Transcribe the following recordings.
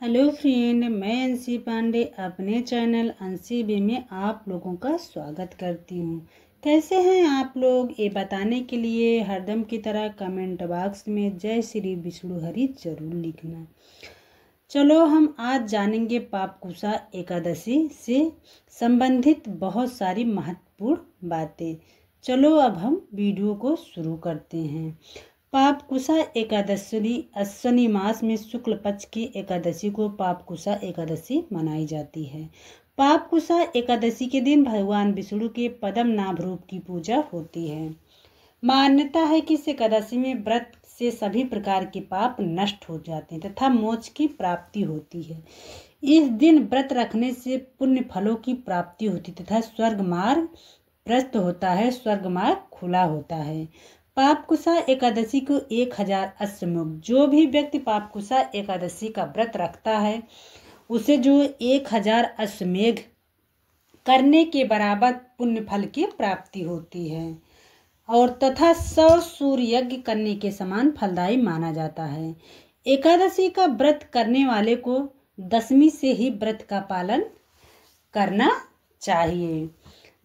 Hello friend, मैं अंशी पांडे अपने चैनल अंशी बे में आप लोगों का स्वागत करती हूँ। कैसे हैं आप लोग, ये बताने के लिए हरदम की तरह कमेंट बॉक्स में जय श्री विष्णु हरि जरूर लिखना। चलो हम आज जानेंगे पापकुसा एकादशी से संबंधित बहुत सारी महत्वपूर्ण बातें। चलो अब हम वीडियो को शुरू करते हैं। पापकुसा एकादशी अश्विनी मास में शुक्ल पक्ष की एकादशी को पापकुसा एकादशी मनाई जाती है। पापकुसा एकादशी के दिन भगवान विष्णु के पद्म नाभ रूप की पूजा होती है। मान्यता है कि इस एकादशी में व्रत से सभी प्रकार के पाप नष्ट हो जाते हैं तथा मोक्ष की प्राप्ति होती है। इस दिन व्रत रखने से पुण्य फलों की प्राप्ति होती तथा स्वर्ग मार्ग प्रशस्त होता है, स्वर्ग मार्ग खुला होता है। पापकुसा एकादशी को 1000 अश्वमेघ, जो भी व्यक्ति पापकुसा एकादशी का व्रत रखता है उसे जो 1000 अश्वमेघ करने के बराबर पुण्य फल की प्राप्ति होती है और तथा 100 सूर्य यज्ञ करने के समान फलदायी माना जाता है। एकादशी का व्रत करने वाले को दशमी से ही व्रत का पालन करना चाहिए।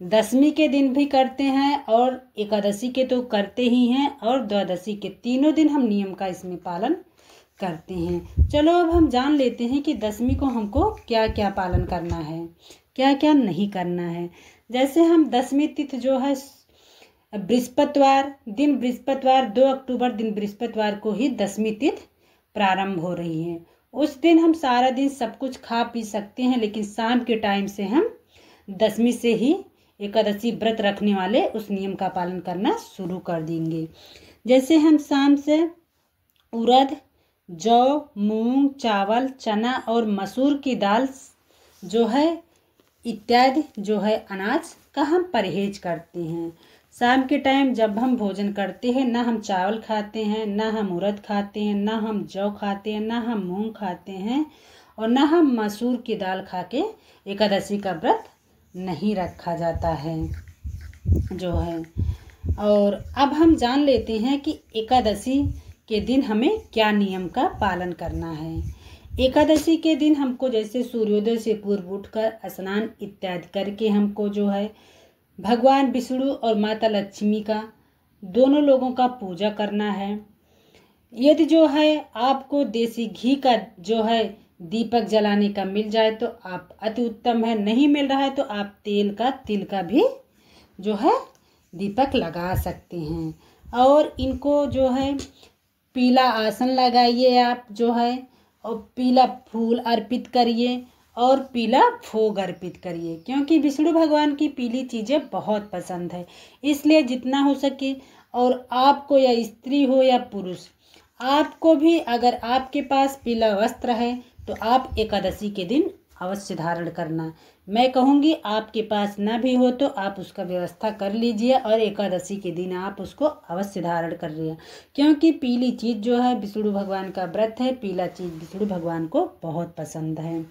दशमी के दिन भी करते हैं और एकादशी के तो करते ही हैं और द्वादशी के तीनों दिन हम नियम का इसमें पालन करते हैं। चलो अब हम जान लेते हैं कि दशमी को हमको क्या क्या पालन करना है, क्या क्या नहीं करना है। जैसे हम दशमी तिथि जो है बृहस्पतिवार दिन, बृहस्पतिवार 2 अक्टूबर दिन बृहस्पतिवार को ही दशमी तिथि प्रारंभ हो रही है। उस दिन हम सारा दिन सब कुछ खा पी सकते हैं, लेकिन शाम के टाइम से हम दशमी से ही एकादशी व्रत रखने वाले उस नियम का पालन करना शुरू कर देंगे। जैसे हम शाम से उड़द, जौ, मूंग, चावल, चना और मसूर की दाल जो है इत्यादि जो है अनाज का हम परहेज करते हैं। शाम के टाइम जब हम भोजन करते हैं ना हम चावल खाते हैं, ना हम उड़द खाते हैं, ना हम जौ खाते हैं, ना हम मूंग खाते हैं और ना हम मसूर की दाल खा के एकादशी का व्रत नहीं रखा जाता है जो है। और अब हम जान लेते हैं कि एकादशी के दिन हमें क्या नियम का पालन करना है। एकादशी के दिन हमको जैसे सूर्योदय से पूर्व उठकर स्नान इत्यादि करके हमको जो है भगवान विष्णु और माता लक्ष्मी का दोनों लोगों का पूजा करना है। यदि जो है आपको देसी घी का जो है दीपक जलाने का मिल जाए तो आप अति उत्तम है, नहीं मिल रहा है तो आप तिल का भी जो है दीपक लगा सकते हैं। और इनको जो है पीला आसन लगाइए आप जो है, और पीला फूल अर्पित करिए और पीला भोग अर्पित करिए, क्योंकि विष्णु भगवान की पीली चीज़ें बहुत पसंद है। इसलिए जितना हो सके, और आपको या स्त्री हो या पुरुष, आपको भी अगर आपके पास पीला वस्त्र है तो आप एकादशी के दिन अवश्य धारण करना। मैं कहूँगी आपके पास ना भी हो तो आप उसका व्यवस्था कर लीजिए और एकादशी के दिन आप उसको अवश्य धारण कर लिया, क्योंकि पीली चीज़ जो है विष्णु भगवान का व्रत है, पीला चीज़ विष्णु भगवान को बहुत पसंद है।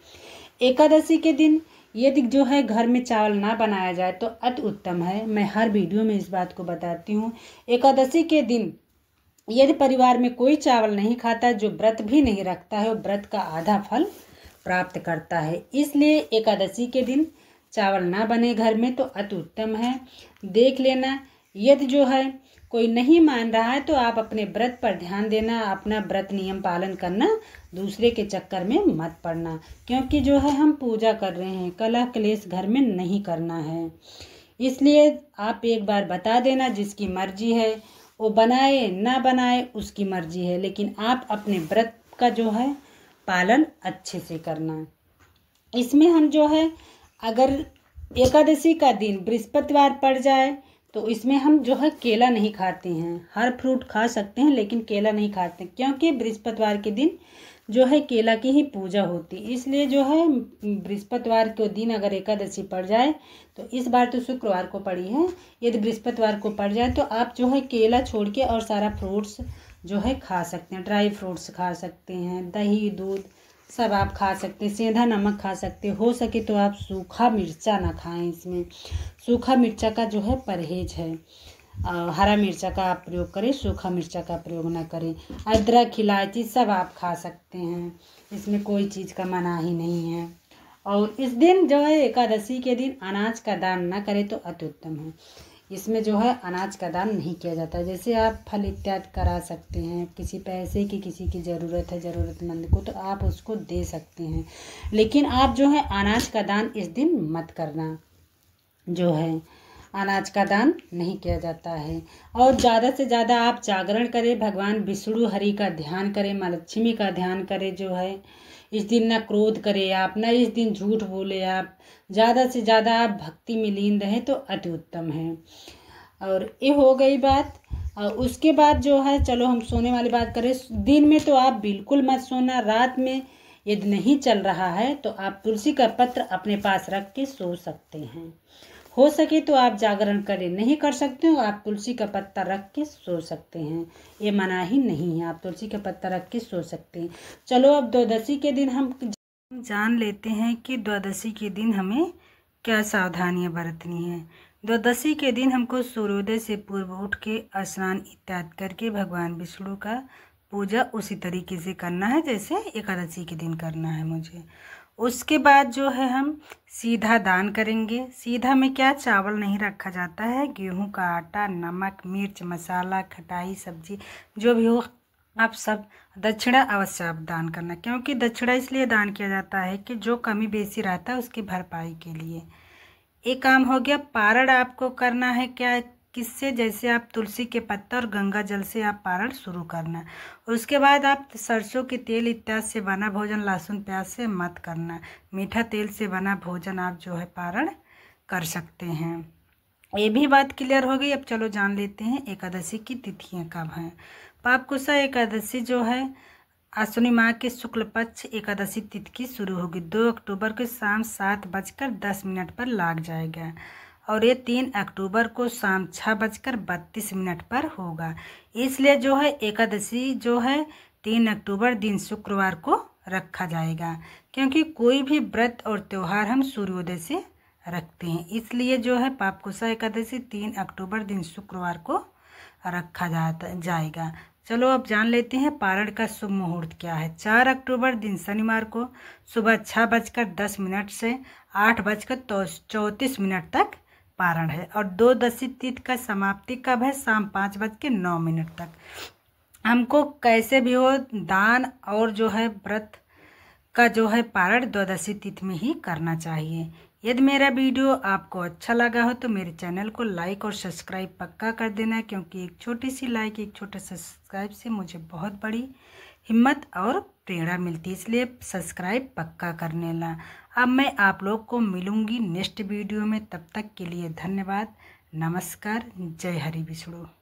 एकादशी के दिन यदि जो है घर में चावल ना बनाया जाए तो अति उत्तम है। मैं हर वीडियो में इस बात को बताती हूँ। एकादशी के दिन यदि परिवार में कोई चावल नहीं खाता, जो व्रत भी नहीं रखता है, वो व्रत का आधा फल प्राप्त करता है। इसलिए एकादशी के दिन चावल ना बने घर में तो अति उत्तम है। देख लेना, यदि जो है कोई नहीं मान रहा है तो आप अपने व्रत पर ध्यान देना, अपना व्रत नियम पालन करना, दूसरे के चक्कर में मत पड़ना, क्योंकि जो है हम पूजा कर रहे हैं, कलह क्लेश घर में नहीं करना है। इसलिए आप एक बार बता देना, जिसकी मर्जी है वो बनाए ना बनाए उसकी मर्जी है, लेकिन आप अपने व्रत का जो है पालन अच्छे से करना। इसमें हम जो है अगर एकादशी का दिन बृहस्पतिवार पड़ जाए तो इसमें हम जो है केला नहीं खाते हैं। हर फ्रूट खा सकते हैं लेकिन केला नहीं खाते, क्योंकि बृहस्पतिवार के दिन जो है केला की ही पूजा होती। इसलिए जो है बृहस्पतिवार के दिन अगर एकादशी पड़ जाए, तो इस बार तो शुक्रवार को पड़ी है, यदि बृहस्पतिवार को पड़ जाए तो आप जो है केला छोड़ के और सारा फ्रूट्स जो है खा सकते हैं। ड्राई फ्रूट्स खा सकते हैं, दही दूध सब आप खा सकते हैं, सेंधा नमक खा सकते, हो सके तो आप सूखा मिर्चा ना खाएं। इसमें सूखा मिर्चा का जो है परहेज है। हरा मिर्चा का आप प्रयोग करें, सूखा मिर्चा का प्रयोग ना करें। अदरक, इलायची सब आप खा सकते हैं, इसमें कोई चीज़ का मनाही नहीं है। और इस दिन जो है एकादशी के दिन अनाज का दान ना करें तो अति उत्तम है। इसमें जो है अनाज का दान नहीं किया जाता। जैसे आप फल इत्यादि करा सकते हैं, किसी पैसे की किसी की ज़रूरत है ज़रूरतमंद को, तो आप उसको दे सकते हैं, लेकिन आप जो है अनाज का दान इस दिन मत करना। जो है अनाज का दान नहीं किया जाता है। और ज़्यादा से ज़्यादा आप जागरण करें, भगवान विष्णु हरि का ध्यान करें, माँ लक्ष्मी का ध्यान करें। जो है इस दिन ना क्रोध करें आप, ना इस दिन झूठ बोले आप, ज़्यादा से ज़्यादा आप भक्ति में लीन रहें तो अति उत्तम है। और ये हो गई बात। और उसके बाद जो है चलो हम सोने वाली बात करें। दिन में तो आप बिल्कुल मत सोना, रात में यदि नहीं चल रहा है तो आप तुलसी का पत्र अपने पास रख के सो सकते हैं। हो सके तो आप जागरण करें, नहीं कर सकते हो आप तुलसी का पत्ता रख के सो सकते हैं, ये मनाही नहीं है, आप तुलसी का पत्ता रख के सो सकते हैं। चलो अब द्वादशी के दिन हम जान लेते हैं कि द्वादशी के दिन हमें क्या सावधानियां बरतनी है। द्वादशी के दिन हमको सूर्योदय से पूर्व उठ के स्नान इत्यादि करके भगवान विष्णु का पूजा उसी तरीके से करना है जैसे एकादशी के दिन करना है मुझे। उसके बाद जो है हम सीधा दान करेंगे। सीधा में क्या, चावल नहीं रखा जाता है, गेहूं का आटा, नमक, मिर्च, मसाला, खटाई, सब्जी जो भी हो आप सब। दक्षिणा अवश्य आप दान करना, क्योंकि दक्षिणा इसलिए दान किया जाता है कि जो कमी बेसी रहता है उसकी भरपाई के लिए। एक काम हो गया। पारण आपको करना है क्या, किससे, जैसे आप तुलसी के पत्ता और गंगा जल से आप पारण शुरू करना। उसके बाद आप सरसों के तेल इत्यादि से बना भोजन लहसुन प्याज से मत करना। मीठा तेल से बना भोजन आप जो है पारण कर सकते हैं। ये भी बात क्लियर हो गई। अब चलो जान लेते हैं एकादशी की तिथियां कब हैं। पापकुशा एकादशी जो है आश्विनी माह के शुक्ल पक्ष एकादशी तिथि की शुरू होगी। 2 अक्टूबर को शाम 7:10 पर लाग जाएगा और ये 3 अक्टूबर को शाम 6:32 पर होगा। इसलिए जो है एकादशी जो है 3 अक्टूबर दिन शुक्रवार को रखा जाएगा, क्योंकि कोई भी व्रत और त्यौहार हम सूर्योदय से रखते हैं। इसलिए जो है पापकुशा एकादशी 3 अक्टूबर दिन शुक्रवार को रखा जाएगा। चलो अब जान लेते हैं पारण का शुभ मुहूर्त क्या है। 4 अक्टूबर दिन शनिवार को सुबह 6:10 से 8:34 तक पारण है। और द्वादशी तिथि का समाप्ति कब है, शाम 5:09 तक। हमको कैसे भी हो दान और जो है व्रत का जो है पारण द्वादशी तिथि में ही करना चाहिए। यदि मेरा वीडियो आपको अच्छा लगा हो तो मेरे चैनल को लाइक और सब्सक्राइब पक्का कर देना, क्योंकि एक छोटी सी लाइक, एक छोटा सब्सक्राइब से मुझे बहुत बड़ी हिम्मत और प्रेरणा मिलती है, इसलिए सब्सक्राइब पक्का कर लेना। अब मैं आप लोग को मिलूंगी नेक्स्ट वीडियो में, तब तक के लिए धन्यवाद। नमस्कार। जय हरि विष्णु।